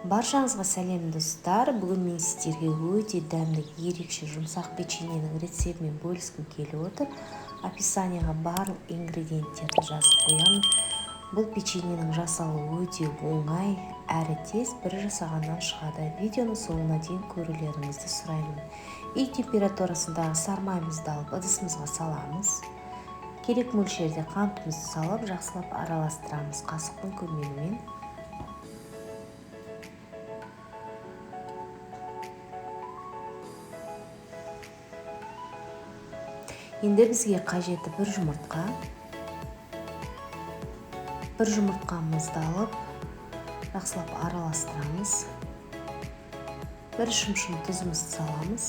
Баршаңызға сәлем достар. Бүгін мен сіздерге өте дәмді, ерекше жұмсақ печеньенің рецептімен бөліскім келіп отыр. Описанияға барлық ингредиенттерді жазып қоямын. Бұл печеньенің жасалуы өте оңай, әрі тез, бір жасағаннан шығады. Видеоның соңына дейін көрулеріңізді сұраймын. Үй температурасындағы сармаймызды алып ыдысымызға саламыз. Керек мөлшерде қантымызды салып, жақсылап араластырамыз қасықтың көмегімен. Енді бізге қажеті бір жұмыртқа. Бір жұмыртқамызды алып, жақсылап араластырамыз. Бір шымшым тұзымызды саламыз.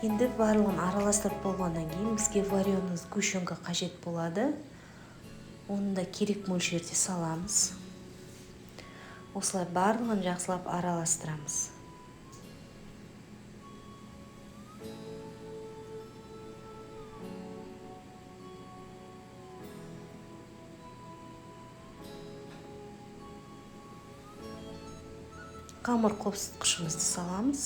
Енді барлығын араластырып болғаннан кейін бізге вареный сгущенка қажет болады. Оны да керек мөлшерде саламыз. Осылай барлығын жақсылап араластырамыз. Қамыр қопсытқышымызды саламыз.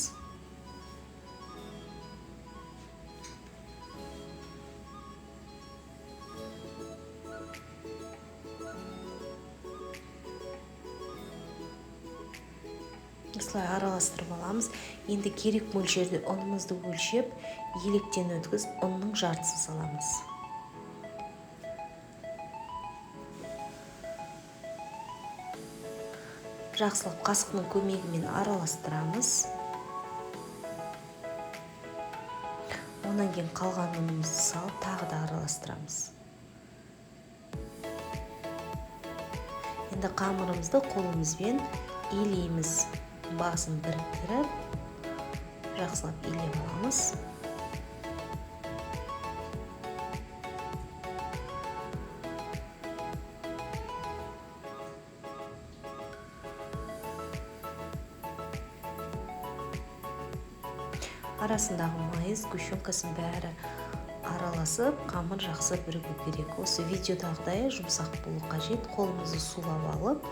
Осылай араластырып аламыз. Енді керек мөлшерде ұнымызды өлшеп, електен өткізіп, ұнның жартысын саламыз. Жақсылап қасықтың көмегімен араластырамыз. Онан кейін қалған ұнымызды салып, тағы да араластырамыз. Енді қамырымызды қолымызбен илейміз. Басын біріктіріп, жақсылап илеп аламыз. Арасындағы майы, сгущенкасын бәрі араласып, қамыр жақсы бірігу керек. Осы видеодағыдай жұмсақ болу қажет. Қолымызды сулап алып,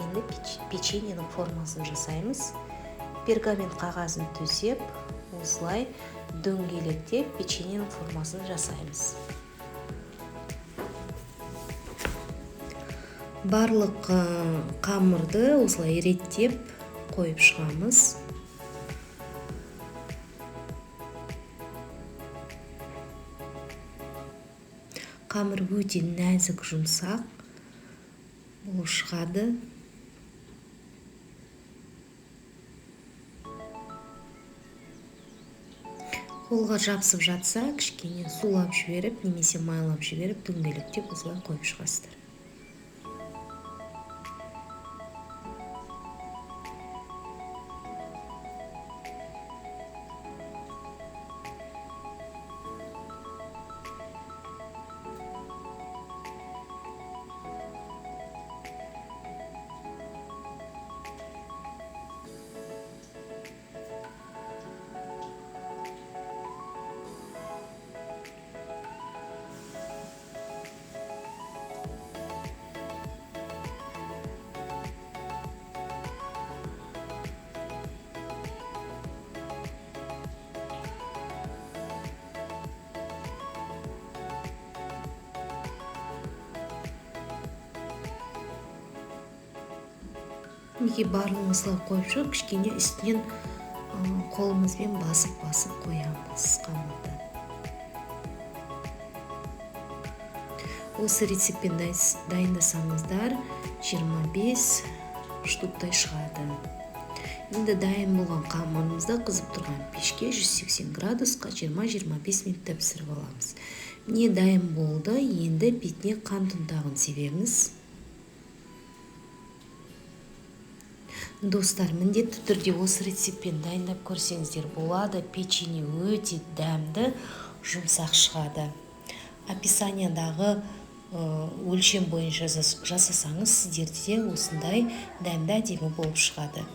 енді печеньенің формасын жасаймыз. Пергамент қағазын төсеп, осылай дөңгелектеп печеньенің формасын жасаймыз. Барлық қамырды осылай реттеп қойып шығамыз. Қамыр өте нәзік, жұмсақ болып шығады. Қолға жабысып жатса, кішкене сулап жіберіп, немесе майлап жіберіп, дөңгелектеп осылай қойып шығасыздар. Неге барлығын осылай қойып жүріп, кішкене үстінен қолымызбен басып қоямыз қамырды. Осы рецептпен дайындасаңыздар 25 штуктай шығады. Енді дайын болған қамырымызды қызып тұрған пешке 180 градусқа 20-25 минутта пісіріп аламыз. Міне дайын болды. Енді бетіне қант ұнтағын себеміз. Достар, міндетті түрде осы рецептпен дайындап көрсеңіздер болады. Печенье өте дәмді, жұмсақ шығады. Описаниядағы өлшем бойынша жасасаңыз, сіздерде де осындай дәмді әдемі болып шығады.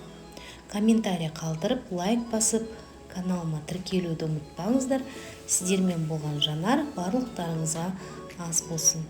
Комментарий қалдырып, лайк басып, каналыма тіркелуді ұмытпаңыздар. Сіздермен болған Жанар, барлықтарыңызға ас болсын.